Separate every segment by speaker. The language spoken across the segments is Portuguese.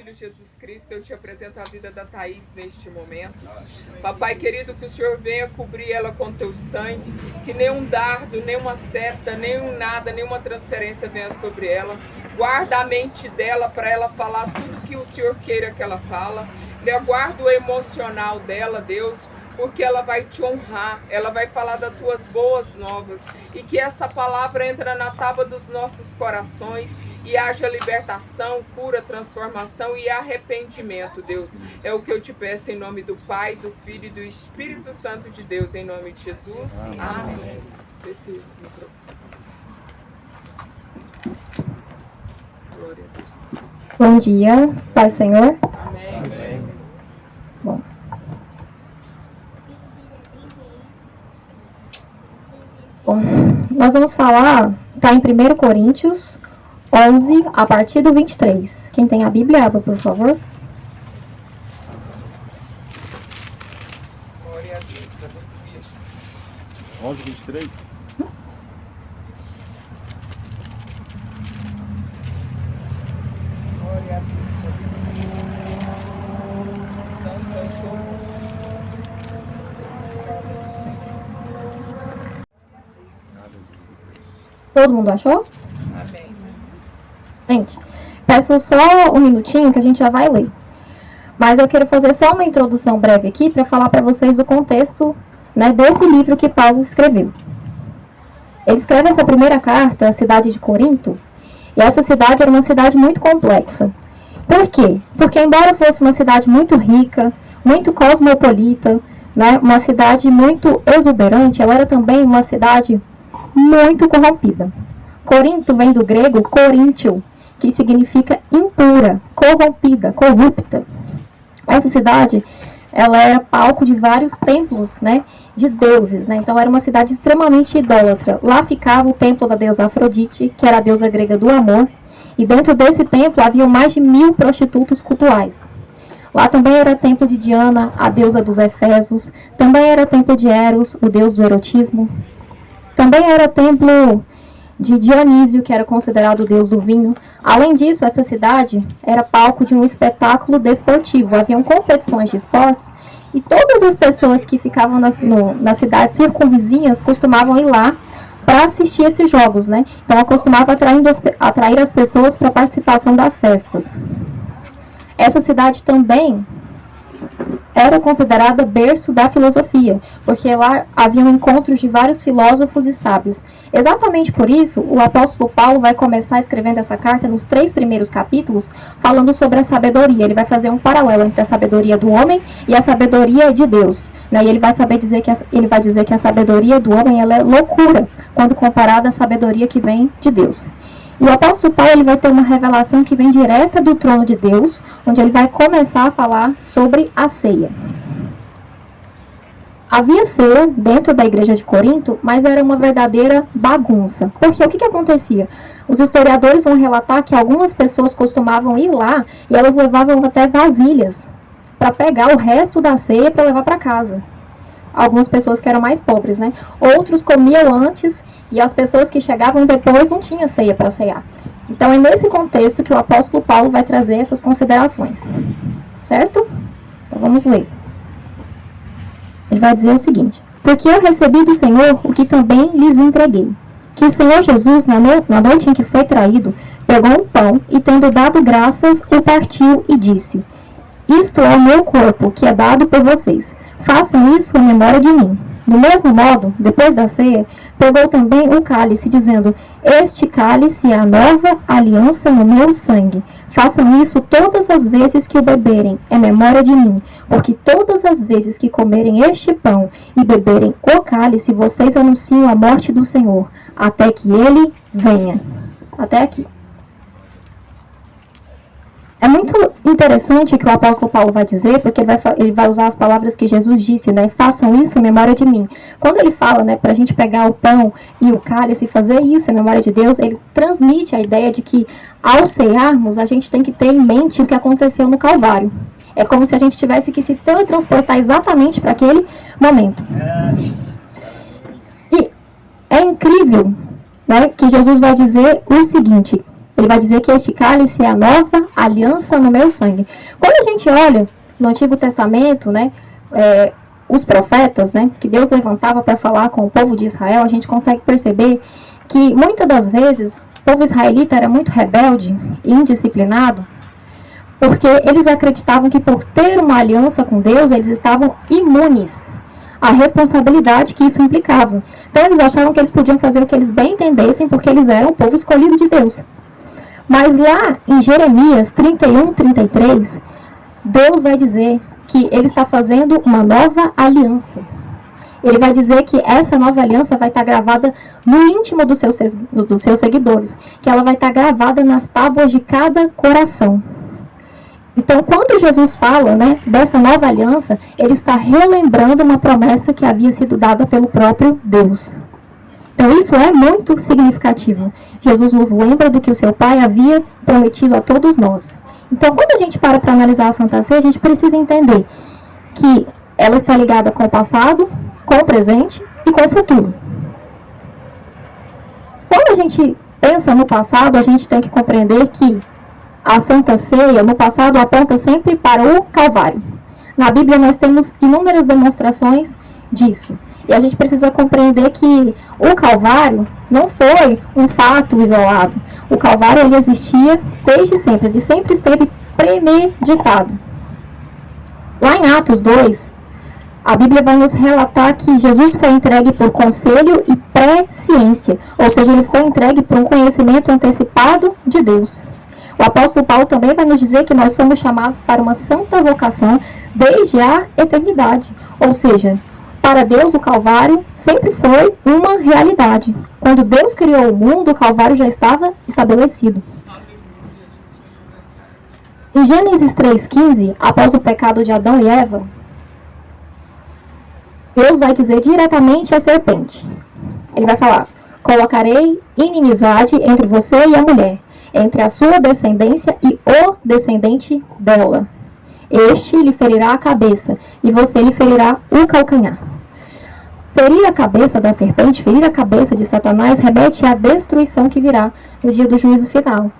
Speaker 1: Filho Jesus Cristo, eu te apresento a vida da Thaís neste momento. Papai querido, que o Senhor venha cobrir ela com teu sangue, que nenhum dardo, nenhuma seta, nenhum nada, nenhuma transferência venha sobre ela. Guarda a mente dela para ela falar tudo que o Senhor queira que ela fala. Guarda o emocional dela, Deus, porque ela vai te honrar, ela vai falar das tuas boas novas, e que essa palavra entre na tábua dos nossos corações e haja libertação, cura, transformação e arrependimento, Deus. É o que eu te peço em nome do Pai, do Filho e do Espírito Santo de Deus, em nome de Jesus. Amém. Glória a Deus.
Speaker 2: Bom dia, Pai Senhor.
Speaker 1: Amém.
Speaker 2: Bom. Bom, nós vamos falar, está em 1 Coríntios 11, a partir do 23. Quem tem a Bíblia, abra, por favor.
Speaker 1: Glória a Deus.
Speaker 3: 11, 23?
Speaker 1: Glória a Deus. Santo é o Senhor.
Speaker 2: Todo mundo achou?
Speaker 1: Amém.
Speaker 2: Gente, peço só um minutinho que a gente já vai ler. Mas eu quero fazer só uma introdução breve aqui para falar para vocês do contexto, né, desse livro que Paulo escreveu. Ele escreve essa primeira carta à cidade de Corinto, e essa cidade era uma cidade muito complexa. Por quê? Porque embora fosse uma cidade muito rica, muito cosmopolita, né, uma cidade muito exuberante, ela era também uma cidade muito corrompida. Corinto vem do grego coríntio, que significa impura, corrompida, corrupta. Essa cidade, ela era palco de vários templos, né, de deuses, né? Então era uma cidade extremamente idólatra. Lá ficava o templo da deusa Afrodite, que era a deusa grega do amor, e dentro desse templo havia mais de 1000 prostitutos cultuais. Lá também era templo de Diana, a deusa dos Efésios, também era templo de Eros, o deus do erotismo. Também era templo de Dionísio, que era considerado o deus do vinho. Além disso, essa cidade era palco de um espetáculo desportivo. Haviam competições de esportes e todas as pessoas que ficavam nas cidades circunvizinhas costumavam ir lá para assistir esses jogos, né? Então, ela costumava atrair as pessoas para a participação das festas. Essa cidade também era considerada berço da filosofia, porque lá haviam encontros de vários filósofos e sábios. Exatamente por isso, o apóstolo Paulo vai começar escrevendo essa carta nos 3 primeiros capítulos, falando sobre a sabedoria. Ele vai fazer um paralelo entre a sabedoria do homem e a sabedoria de Deus, né? E ele vai dizer que a sabedoria do homem ela é loucura, quando comparada à sabedoria que vem de Deus. E o apóstolo Paulo ele vai ter uma revelação que vem direta do trono de Deus, onde ele vai começar a falar sobre a ceia. Havia ceia dentro da igreja de Corinto, mas era uma verdadeira bagunça. Porque o que acontecia? Os historiadores vão relatar que algumas pessoas costumavam ir lá e elas levavam até vasilhas para pegar o resto da ceia para levar para casa. Algumas pessoas que eram mais pobres, né? Outros comiam antes e as pessoas que chegavam depois não tinham ceia para ceiar. Então é nesse contexto que o apóstolo Paulo vai trazer essas considerações. Certo? Então vamos ler. Ele vai dizer o seguinte: porque eu recebi do Senhor o que também lhes entreguei. Que o Senhor Jesus, na noite em que foi traído, pegou um pão e, tendo dado graças, o partiu e disse: isto é o meu corpo, que é dado por vocês. Façam isso em memória de mim. Do mesmo modo, depois da ceia, pegou também o cálice, dizendo: este cálice é a nova aliança no meu sangue. Façam isso todas as vezes que o beberem, em memória de mim. Porque todas as vezes que comerem este pão e beberem o cálice, vocês anunciam a morte do Senhor, até que ele venha. Até aqui. É muito interessante o que o apóstolo Paulo vai dizer, porque ele vai usar as palavras que Jesus disse, né? Façam isso em memória de mim. Quando ele fala, né, para a gente pegar o pão e o cálice e fazer isso em memória de Deus, ele transmite a ideia de que, ao cearmos, a gente tem que ter em mente o que aconteceu no Calvário. É como se a gente tivesse que se teletransportar exatamente para aquele momento. E é incrível, né, que Jesus vai dizer o seguinte: Ele vai dizer que este cálice é a nova aliança no meu sangue. Quando a gente olha no Antigo Testamento, né, os profetas, né, que Deus levantava para falar com o povo de Israel, a gente consegue perceber que muitas das vezes o povo israelita era muito rebelde e indisciplinado, porque eles acreditavam que por ter uma aliança com Deus, eles estavam imunes à responsabilidade que isso implicava. Então eles achavam que eles podiam fazer o que eles bem entendessem, porque eles eram o povo escolhido de Deus. Mas lá em Jeremias 31, 33, Deus vai dizer que ele está fazendo uma nova aliança. Ele vai dizer que essa nova aliança vai estar gravada no íntimo dos seus seguidores, que ela vai estar gravada nas tábuas de cada coração. Então, quando Jesus fala, né, dessa nova aliança, ele está relembrando uma promessa que havia sido dada pelo próprio Deus. Então, isso é muito significativo. Jesus nos lembra do que o seu Pai havia prometido a todos nós. Então, quando a gente para analisar a Santa Ceia, a gente precisa entender que ela está ligada com o passado, com o presente e com o futuro. Quando a gente pensa no passado, a gente tem que compreender que a Santa Ceia, no passado, aponta sempre para o Calvário. Na Bíblia, nós temos inúmeras demonstrações disso. E a gente precisa compreender que o Calvário não foi um fato isolado. O Calvário ele existia desde sempre. Ele sempre esteve premeditado. Lá em Atos 2, a Bíblia vai nos relatar que Jesus foi entregue por conselho e presciência. Ou seja, ele foi entregue por um conhecimento antecipado de Deus. O apóstolo Paulo também vai nos dizer que nós somos chamados para uma santa vocação desde a eternidade. Ou seja, para Deus o Calvário sempre foi uma realidade. Quando Deus criou o mundo, o Calvário já estava estabelecido. Em Gênesis 3,15, após o pecado de Adão e Eva, Deus vai dizer diretamente à serpente. Ele vai falar: colocarei inimizade entre você e a mulher, entre a sua descendência e o descendente dela. Este lhe ferirá a cabeça, e você lhe ferirá o calcanhar. Ferir a cabeça da serpente, ferir a cabeça de Satanás, remete à destruição que virá no dia do juízo final.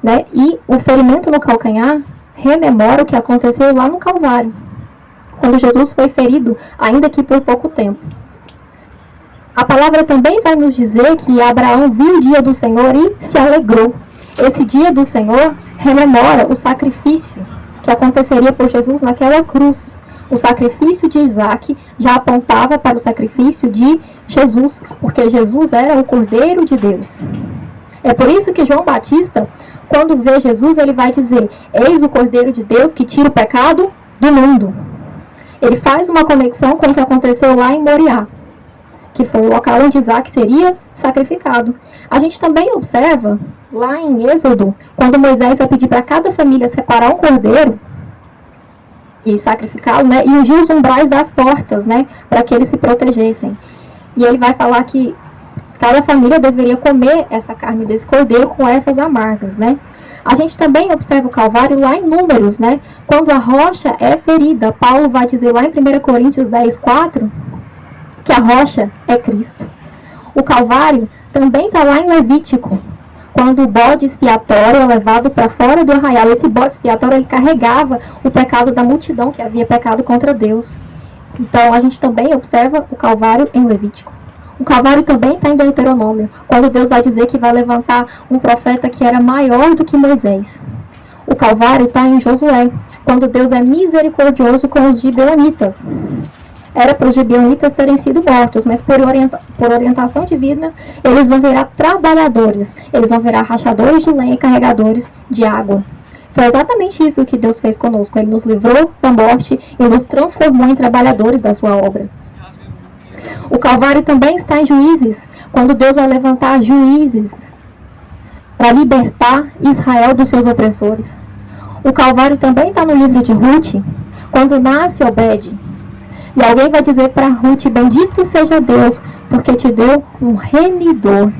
Speaker 2: Né? E o ferimento no calcanhar rememora o que aconteceu lá no Calvário, quando Jesus foi ferido, ainda que por pouco tempo. A palavra também vai nos dizer que Abraão viu o dia do Senhor e se alegrou. Esse dia do Senhor rememora o sacrifício que aconteceria por Jesus naquela cruz. O sacrifício de Isaac já apontava para o sacrifício de Jesus, porque Jesus era o Cordeiro de Deus. É por isso que João Batista, quando vê Jesus, ele vai dizer: eis o Cordeiro de Deus que tira o pecado do mundo. Ele faz uma conexão com o que aconteceu lá em Moriá, que foi o local onde Isaac seria sacrificado. A gente também observa, lá em Êxodo, quando Moisés vai pedir para cada família separar um cordeiro e sacrificá-lo, né, e ungir os umbrais das portas, né, para que eles se protegessem. E ele vai falar que cada família deveria comer essa carne desse cordeiro com ervas amargas, né. A gente também observa o Calvário lá em Números, né, quando a rocha é ferida. Paulo vai dizer lá em 1 Coríntios 10:4, que a rocha é Cristo. O Calvário também está lá em Levítico, quando o bode expiatório é levado para fora do arraial. Esse bode expiatório ele carregava o pecado da multidão que havia pecado contra Deus. Então a gente também observa o Calvário em Levítico. O Calvário também está em Deuteronômio, quando Deus vai dizer que vai levantar um profeta que era maior do que Moisés. O Calvário está em Josué, quando Deus é misericordioso com os gibeonitas. Era para os gibeonitas terem sido mortos, mas por orientação divina, eles vão virar trabalhadores. Eles vão virar rachadores de lenha e carregadores de água. Foi exatamente isso que Deus fez conosco. Ele nos livrou da morte e nos transformou em trabalhadores da sua obra. O Calvário também está em Juízes, quando Deus vai levantar juízes para libertar Israel dos seus opressores. O Calvário também está no livro de Ruth, quando nasce Obed. E alguém vai dizer para Ruth: bendito seja Deus, porque te deu um remidor.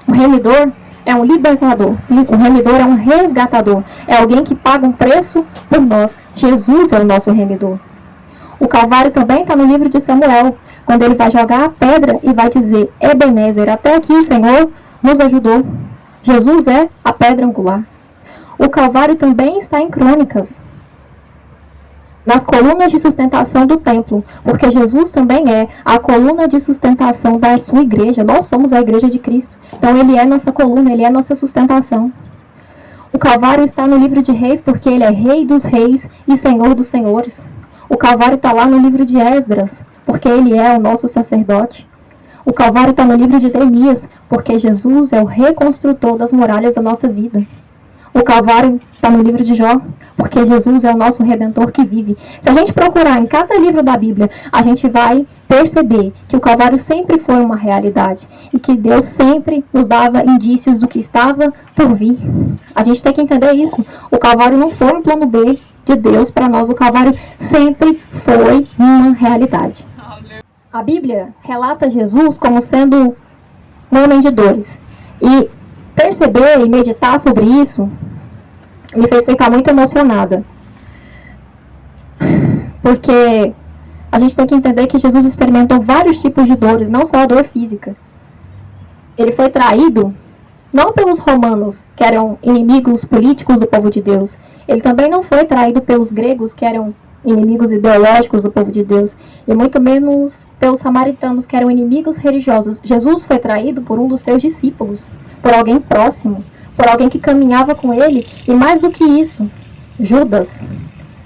Speaker 2: O remidor é um libertador. O remidor é um resgatador. É alguém que paga um preço por nós. Jesus é o nosso remidor. O Calvário também está no livro de Samuel, quando ele vai jogar a pedra e vai dizer: Ebenezer, até aqui o Senhor nos ajudou. Jesus é a pedra angular. O Calvário também está em Crônicas, nas colunas de sustentação do templo, porque Jesus também é a coluna de sustentação da sua igreja. Nós somos a igreja de Cristo. Então ele é nossa coluna, ele é nossa sustentação. O Calvário está no livro de Reis, porque ele é Rei dos Reis e Senhor dos Senhores. O Calvário está lá no livro de Esdras, porque ele é o nosso sacerdote. O Calvário está no livro de Neemias, porque Jesus é o reconstrutor das muralhas da nossa vida. O Calvário está no livro de Jó, porque Jesus é o nosso Redentor que vive. Se a gente procurar em cada livro da Bíblia, a gente vai perceber que o Calvário sempre foi uma realidade e que Deus sempre nos dava indícios do que estava por vir. A gente tem que entender isso. O Calvário não foi um plano B de Deus para nós. O Calvário sempre foi uma realidade. A Bíblia relata Jesus como sendo um homem de dores. E perceber e meditar sobre isso me fez ficar muito emocionada. Porque a gente tem que entender que Jesus experimentou vários tipos de dores, não só a dor física. Ele foi traído não pelos romanos, que eram inimigos políticos do povo de Deus. Ele também não foi traído pelos gregos, que eram inimigos ideológicos do povo de Deus, e muito menos pelos samaritanos, que eram inimigos religiosos. Jesus foi traído por um dos seus discípulos, por alguém próximo, por alguém que caminhava com ele, e mais do que isso, Judas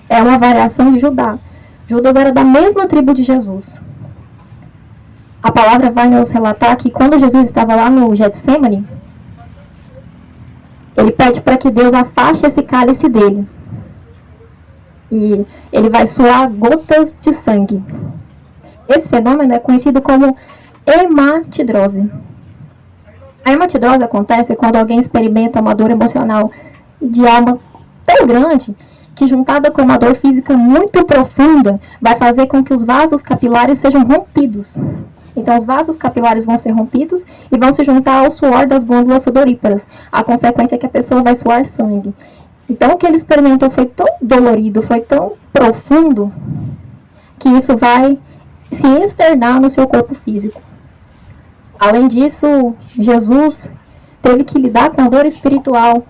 Speaker 2: é uma variação de Judá. Judas era da mesma tribo de Jesus. A palavra vai nos relatar que quando Jesus estava lá no Getsêmani, ele pede para que Deus afaste esse cálice dele. E ele vai suar gotas de sangue. Esse fenômeno é conhecido como hematidrose. A hematidrose acontece quando alguém experimenta uma dor emocional de alma tão grande que, juntada com uma dor física muito profunda, vai fazer com que os vasos capilares sejam rompidos. Então, os vasos capilares vão ser rompidos e vão se juntar ao suor das glândulas sudoríparas. A consequência é que a pessoa vai suar sangue. Então, o que ele experimentou foi tão dolorido, foi tão profundo, que isso vai se externar no seu corpo físico. Além disso, Jesus teve que lidar com a dor espiritual,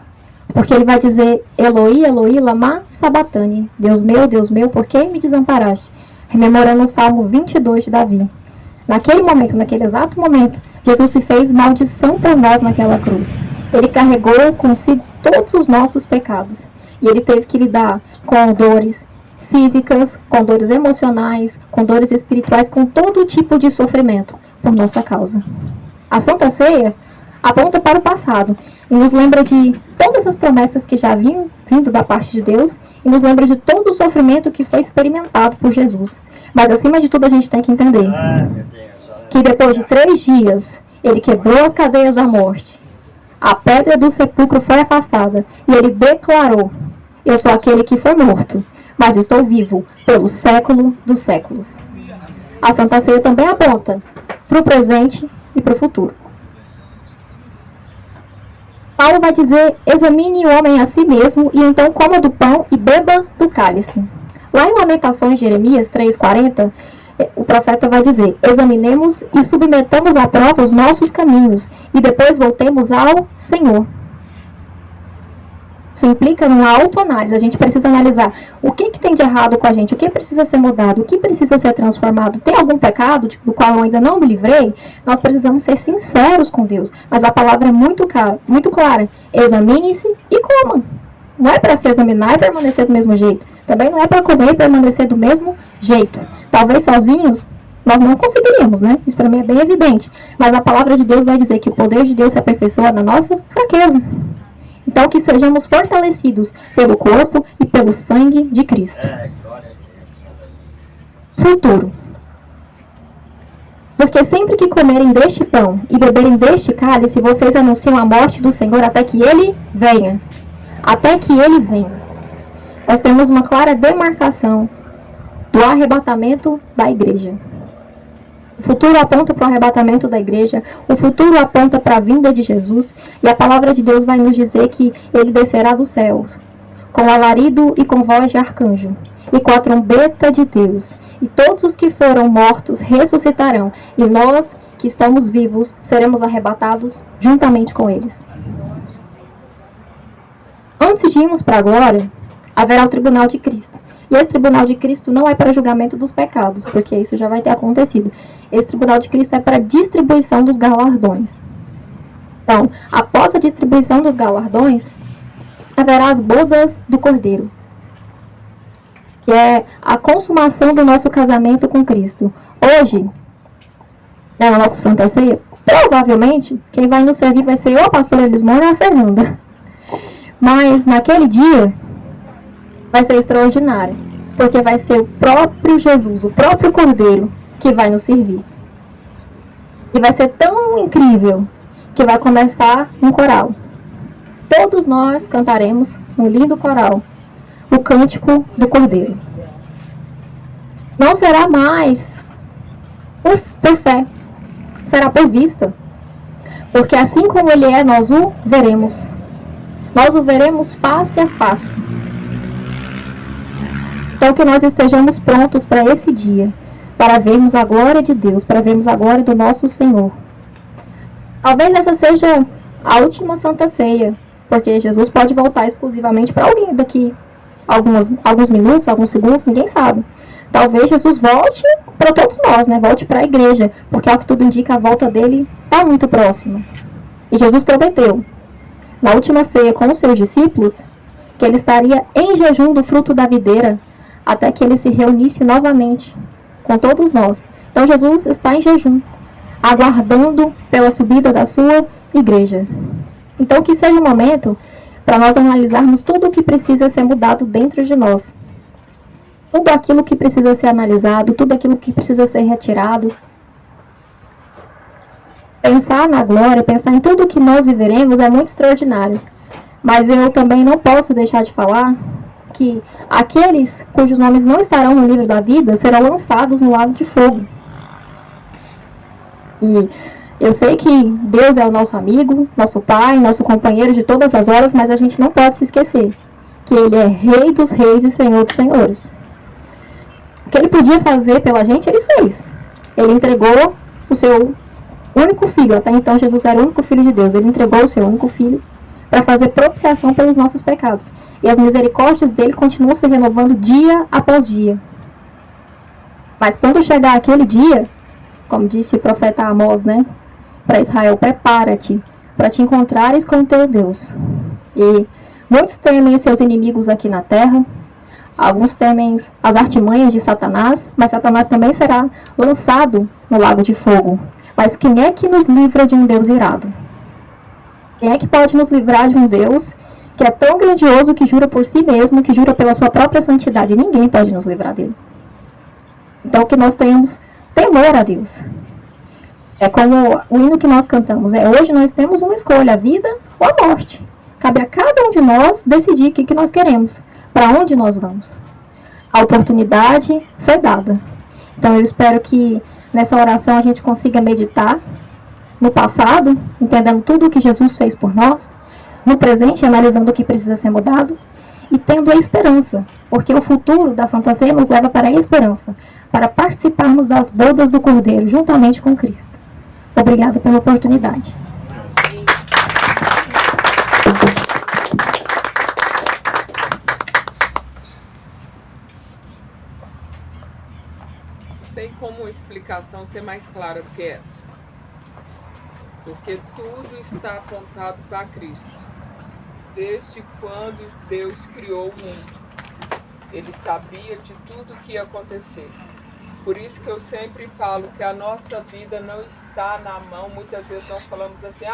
Speaker 2: porque ele vai dizer: Eloi, Eloi, lama sabatani. Deus meu, por que me desamparaste? Rememorando o Salmo 22 de Davi. Naquele momento, naquele exato momento, Jesus se fez maldição por nós naquela cruz. Ele carregou consigo todos os nossos pecados. E ele teve que lidar com dores físicas, com dores emocionais, com dores espirituais, com todo tipo de sofrimento por nossa causa. A Santa Ceia aponta para o passado e nos lembra de todas as promessas que já vinham vindo da parte de Deus e nos lembra de todo o sofrimento que foi experimentado por Jesus. Mas acima de tudo a gente tem que entender que depois de 3 dias ele quebrou as cadeias da morte, a pedra do sepulcro foi afastada e ele declarou: eu sou aquele que foi morto, mas estou vivo pelo século dos séculos. A Santa Ceia também aponta para o presente e para o futuro. Paulo vai dizer: examine o homem a si mesmo e então coma do pão e beba do cálice. Lá em Lamentações de Jeremias 3,40, o profeta vai dizer: examinemos e submetamos à prova os nossos caminhos e depois voltemos ao Senhor. Isso implica numa autoanálise. A gente precisa analisar o que tem de errado com a gente, o que precisa ser mudado, o que precisa ser transformado. Tem algum pecado do qual eu ainda não me livrei? Nós precisamos ser sinceros com Deus. Mas a palavra é muito clara. Examine-se e coma. Não é para se examinar e permanecer do mesmo jeito. Também não é para comer e permanecer do mesmo jeito. Talvez sozinhos nós não conseguiríamos, né? Isso para mim é bem evidente. Mas a palavra de Deus vai dizer que o poder de Deus se aperfeiçoa na nossa fraqueza. Então, que sejamos fortalecidos pelo corpo e pelo sangue de Cristo. Futuro. Porque sempre que comerem deste pão e beberem deste cálice, vocês anunciam a morte do Senhor até que Ele venha. Até que Ele venha. Nós temos uma clara demarcação do arrebatamento da igreja. O futuro aponta para o arrebatamento da igreja, o futuro aponta para a vinda de Jesus, e a palavra de Deus vai nos dizer que ele descerá dos céus, com alarido e com voz de arcanjo, e com a trombeta de Deus, e todos os que foram mortos ressuscitarão, e nós que estamos vivos seremos arrebatados juntamente com eles. antes de irmos para a glória, haverá o tribunal de Cristo. E esse tribunal de Cristo não é para julgamento dos pecados, porque isso já vai ter acontecido. Esse tribunal de Cristo é para distribuição dos galardões. Então, após a distribuição dos galardões, haverá as bodas do Cordeiro, que é a consumação do nosso casamento com Cristo. Hoje, na nossa Santa Ceia, provavelmente, quem vai nos servir vai ser ou a pastora Elismora ou a Fernanda. Mas, naquele dia, vai ser extraordinário, porque vai ser o próprio Jesus, o próprio Cordeiro, que vai nos servir. E vai ser tão incrível que vai começar um coral. Todos nós cantaremos no lindo coral o cântico do Cordeiro. Não será mais por fé, será por vista. Porque assim como ele é, nós o veremos. Nós o veremos face a face. Então que nós estejamos prontos para esse dia, para vermos a glória de Deus, para vermos a glória do nosso Senhor. Talvez essa seja a última Santa Ceia, porque Jesus pode voltar exclusivamente para alguém daqui alguns minutos, alguns segundos, ninguém sabe. Talvez Jesus volte para todos nós, né? Volte para a igreja, porque ao que tudo indica, a volta dele está muito próxima. E Jesus prometeu, na última ceia com os seus discípulos, que ele estaria em jejum do fruto da videira, até que ele se reunisse novamente com todos nós. Então Jesus está em jejum, aguardando pela subida da sua igreja. Então que seja um momento para nós analisarmos tudo o que precisa ser mudado dentro de nós. Tudo aquilo que precisa ser analisado, tudo aquilo que precisa ser retirado. Pensar na glória, pensar em tudo que nós viveremos é muito extraordinário. Mas eu também não posso deixar de falar que aqueles cujos nomes não estarão no livro da vida serão lançados no lago de fogo. E eu sei que Deus é o nosso amigo, nosso Pai, nosso companheiro de todas as horas, mas a gente não pode se esquecer que Ele é Rei dos Reis e Senhor dos Senhores. O que Ele podia fazer pela gente, Ele fez. Ele entregou o seu único filho. Até então, Jesus era o único filho de Deus. Ele entregou o seu único filho para fazer propiciação pelos nossos pecados. E as misericórdias dele continuam se renovando dia após dia. Mas quando chegar aquele dia, como disse o profeta Amós, né? Para Israel, prepara-te para te encontrares com o teu Deus. E muitos temem os seus inimigos aqui na terra. Alguns temem as artimanhas de Satanás, mas Satanás também será lançado no lago de fogo. Mas quem é que nos livra de um Deus irado? Quem é que pode nos livrar de um Deus que é tão grandioso, que jura por si mesmo, que jura pela sua própria santidade? Ninguém pode nos livrar dele. Então que nós tenhamos temor a Deus. É como o hino que nós cantamos. Hoje nós temos uma escolha, a vida ou a morte. Cabe a cada um de nós decidir o que nós queremos. Para onde nós vamos? A oportunidade foi dada. Então eu espero que nessa oração a gente consiga meditar no passado, entendendo tudo o que Jesus fez por nós, no presente, analisando o que precisa ser mudado, e tendo a esperança, porque o futuro da Santa Ceia nos leva para a esperança, para participarmos das bodas do Cordeiro, juntamente com Cristo. Obrigada pela oportunidade.
Speaker 1: Tem como uma explicação ser mais clara do que essa? Porque tudo está apontado para Cristo. Desde quando Deus criou o mundo, Ele sabia de tudo que ia acontecer. Por isso que eu sempre falo que a nossa vida não está na mão. Muitas vezes nós falamos assim,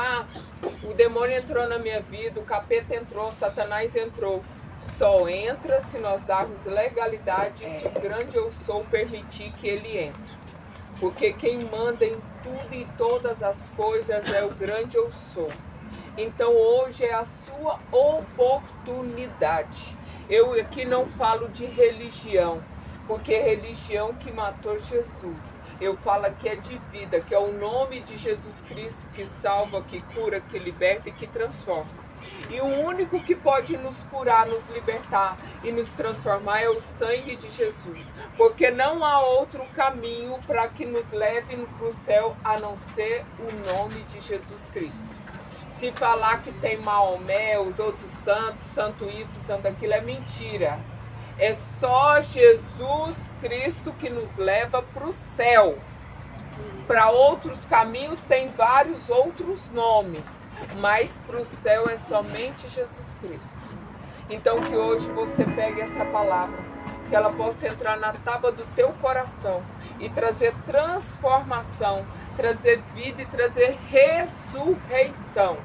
Speaker 1: o demônio entrou na minha vida, o capeta entrou, Satanás entrou. Só entra se nós darmos legalidade, se o grande eu sou permitir que ele entre. Porque quem manda em tudo e todas as coisas é o grande eu sou. Então hoje é a sua oportunidade. Eu aqui não falo de religião, porque é religião que matou Jesus. Eu falo que é de vida, que é o nome de Jesus Cristo que salva, que cura, que liberta e que transforma. E o único que pode nos curar, nos libertar e nos transformar é o sangue de Jesus. Porque não há outro caminho para que nos leve para o céu a não ser o nome de Jesus Cristo. Se falar que tem Maomé, os outros santos, santo isso, santo aquilo, é mentira. É só Jesus Cristo que nos leva para o céu. Para outros caminhos tem vários outros nomes, mas para o céu é somente Jesus Cristo. Então que hoje você pegue essa palavra, que ela possa entrar na tábua do teu coração e trazer transformação, trazer vida e trazer ressurreição.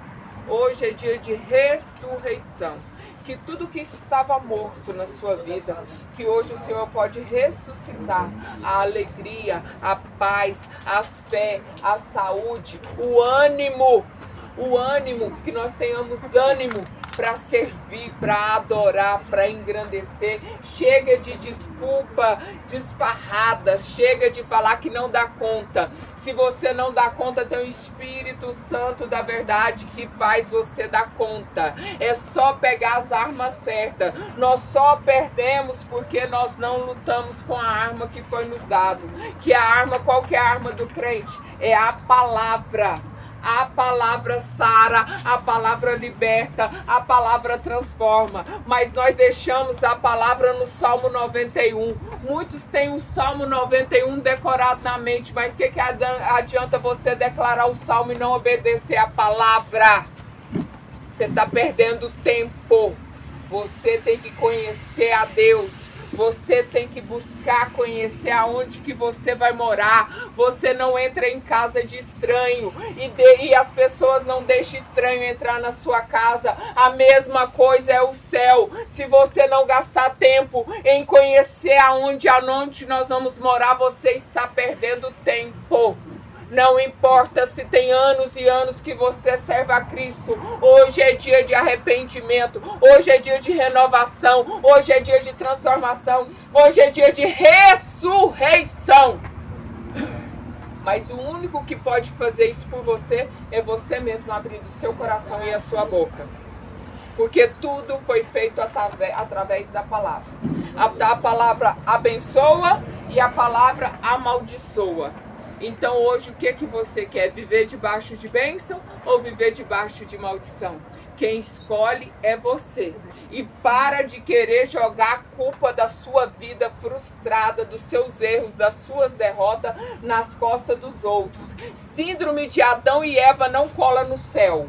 Speaker 1: Hoje é dia de ressurreição. Que tudo que estava morto na sua vida, que hoje o Senhor pode ressuscitar. A alegria, a paz, a fé, a saúde, o ânimo, que nós tenhamos ânimo para servir, para adorar, para engrandecer. Chega de desculpa desfarrada, chega de falar que não dá conta. Se você não dá conta, tem o Espírito Santo da verdade que faz você dar conta. É só pegar as armas certas. Nós só perdemos porque nós não lutamos com a arma que foi nos dado. Que a arma, qual que é a arma do crente? É a palavra. A palavra sara, a palavra liberta, a palavra transforma. Mas nós deixamos a palavra no Salmo 91. Muitos têm o Salmo 91 decorado na mente, mas o que adianta você declarar o Salmo e não obedecer a palavra? Você está perdendo tempo. Você tem que conhecer a Deus. Você tem que buscar conhecer aonde que você vai morar. Você não entra em casa de estranho e as pessoas não deixam estranho entrar na sua casa. A mesma coisa é o céu. Se você não gastar tempo em conhecer aonde nós vamos morar, você está perdendo tempo. Não importa se tem anos e anos que você serve a Cristo. Hoje é dia de arrependimento. Hoje é dia de renovação. Hoje é dia de transformação. Hoje é dia de ressurreição. Mas o único que pode fazer isso por você é você mesmo abrindo o seu coração e a sua boca. Porque tudo foi feito através da palavra. A palavra abençoa e a palavra amaldiçoa. Então hoje o que você quer? Viver debaixo de bênção ou viver debaixo de maldição? Quem escolhe é você. E para de querer jogar a culpa da sua vida frustrada, dos seus erros, das suas derrotas nas costas dos outros. Síndrome de Adão e Eva não cola no céu.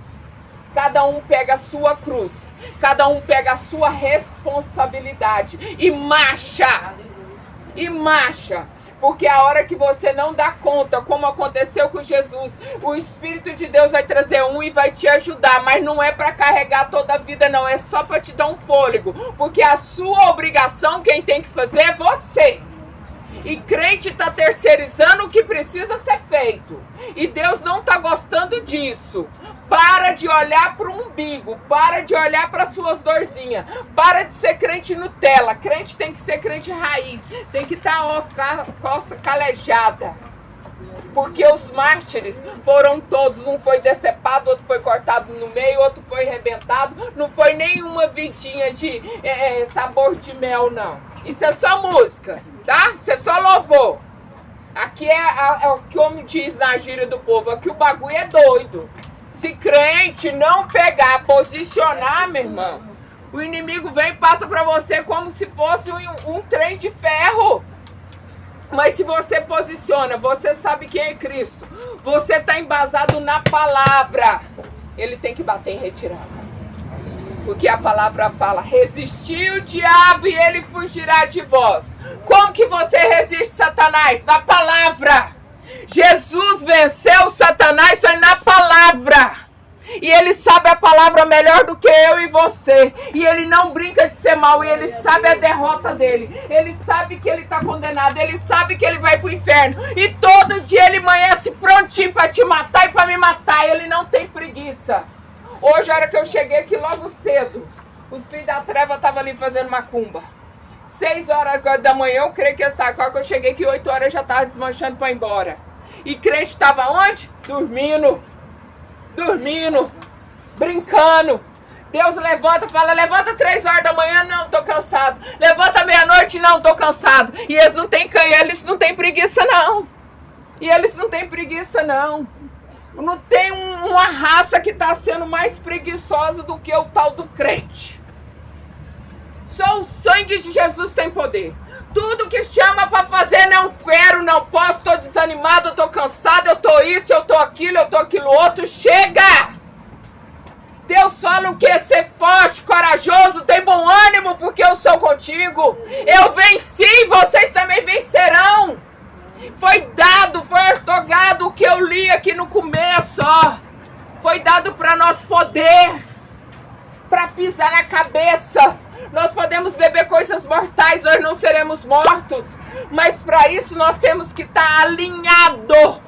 Speaker 1: Cada um pega a sua cruz. Cada um pega a sua responsabilidade. E marcha! E marcha! Porque a hora que você não dá conta, como aconteceu com Jesus, o Espírito de Deus vai trazer e vai te ajudar. Mas não é para carregar toda a vida, não. É só para te dar um fôlego. Porque a sua obrigação, quem tem que fazer é você. E crente está terceirizando o que precisa ser feito. E Deus não está gostando disso. Para de olhar para o umbigo. Para de olhar para as suas dorzinhas. Para de ser crente Nutella. Crente tem que ser crente raiz. Tem que estar costa calejada. Porque os mártires foram todos. Um foi decepado, outro foi cortado no meio, outro foi arrebentado. Não foi nenhuma vidinha de sabor de mel, não. Isso é só música, tá? Isso é só louvor. Aqui é o que o homem diz na gíria do povo. Aqui o bagulho é doido. Se crente não pegar, posicionar, meu irmão, o inimigo vem e passa pra você como se fosse um trem de ferro. Mas se você posiciona, você sabe quem é Cristo, você está embasado na palavra, ele tem que bater em retirada. Porque a palavra fala, resistir o diabo e ele fugirá de vós. Como que você resiste Satanás? Na palavra. Jesus venceu Satanás só na palavra. E ele sabe a palavra melhor do que eu e você. E ele não brinca de ser mau. E ele sabe a derrota dele. Ele sabe que ele está condenado. Ele sabe que ele vai para o inferno. E todo dia ele amanhece prontinho para te matar e para me matar. Ele não tem preguiça. Hoje, a hora que eu cheguei aqui logo cedo, os filhos da treva estavam ali fazendo macumba. 6 horas da manhã, eu creio que essa hora que eu cheguei aqui, 8 horas eu já estava desmanchando para ir embora. E crente estava onde? Dormindo, brincando. Deus levanta, fala, levanta 3 horas da manhã, não, tô cansado. Levanta meia-noite, não, tô cansado. E eles não têm preguiça, não. Não tem uma raça que está sendo mais preguiçosa do que o tal do crente. Só o sangue de Jesus tem poder. Tudo que chama para fazer, não quero, não posso, estou desanimado, estou cansado, eu estou isso, eu estou aquilo outro, chega! Deus fala o que? Ser forte, corajoso, tem bom ânimo, porque eu sou contigo. Eu venci, vocês também vencerão. Foi dado, foi otorgado o que eu li aqui no começo, ó. Foi dado para nós poder, para pisar na cabeça. Nós podemos beber coisas mortais, nós não seremos mortos. Mas para isso nós temos que estar alinhado.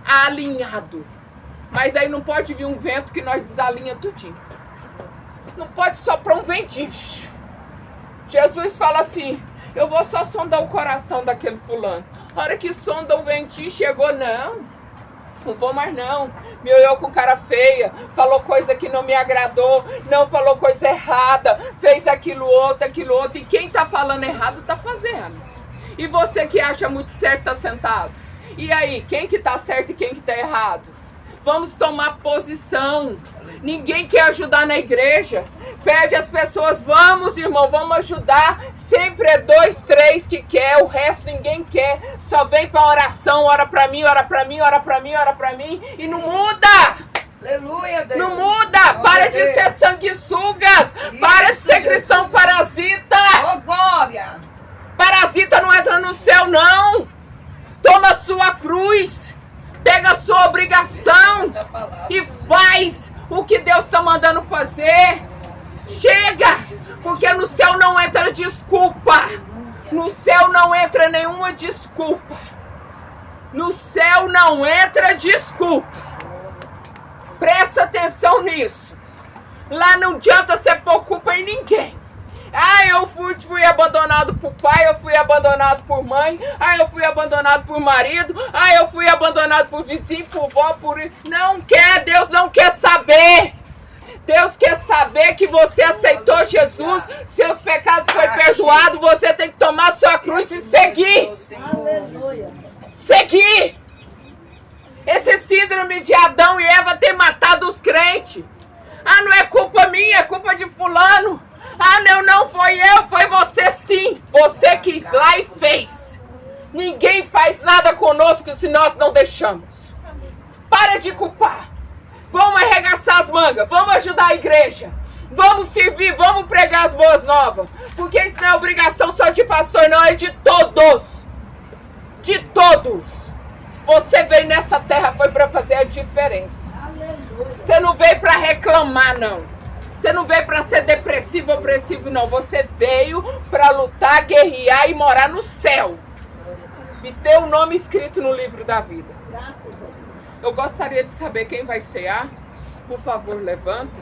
Speaker 1: Alinhado. Mas aí não pode vir um vento que nós desalinha tudinho. Não pode soprar um ventinho. Jesus fala assim, eu vou só sondar o coração daquele fulano. A hora que sonda o ventinho chegou, não vou mais não. Me olhou com cara feia, falou coisa que não me agradou, não falou coisa errada, fez aquilo outro. E quem tá falando errado tá fazendo. E você que acha muito certo tá sentado. E aí, quem que tá certo e quem que tá errado? Vamos tomar posição. Ninguém quer ajudar na igreja. Pede às pessoas, vamos irmão, vamos ajudar. Sempre é 2, 3 que quer, o resto ninguém quer. Só vem pra oração, ora pra mim, ora pra mim, ora pra mim, ora pra mim. E não muda!
Speaker 3: Aleluia, Deus.
Speaker 1: Não muda! Para de ser sanguessugas! Para de ser cristão parasita!
Speaker 3: Oh, glória!
Speaker 1: Parasita não entra no céu, não! Toma a sua cruz! Pega a sua obrigação e faz o que Deus está mandando fazer. Chega! Porque no céu não entra desculpa. No céu não entra nenhuma desculpa. No céu não entra desculpa. Presta atenção nisso. Lá não adianta você pôr culpa em ninguém. Ah, eu fui abandonado por pai, eu fui abandonado por mãe, ah, eu fui abandonado por marido, ah, eu fui abandonado por vizinho, por vó, por... Não quer, Deus não quer saber. Deus quer saber que você aceitou Jesus, seus pecados foram perdoados, você tem que tomar sua cruz e seguir.
Speaker 3: Aleluia.
Speaker 1: Seguir. Esse síndrome de Adão e Eva tem matado os crentes. Ah, não é culpa minha, é culpa de fulano. Ah, não foi eu, foi você sim. Você quis lá e fez. Ninguém faz nada conosco se nós não deixamos. Para de culpar. Vamos arregaçar as mangas, vamos ajudar a igreja. Vamos servir, vamos pregar as boas novas. Porque isso não é obrigação só de pastor, não, é de todos. De todos. Você veio nessa terra, foi para fazer a diferença. Você não veio para reclamar, não. Você não veio para ser depressivo, opressivo, não. Você veio para lutar, guerrear e morar no céu. E ter o nome escrito no livro da vida. Eu gostaria de saber quem vai cear. Por favor, levanta.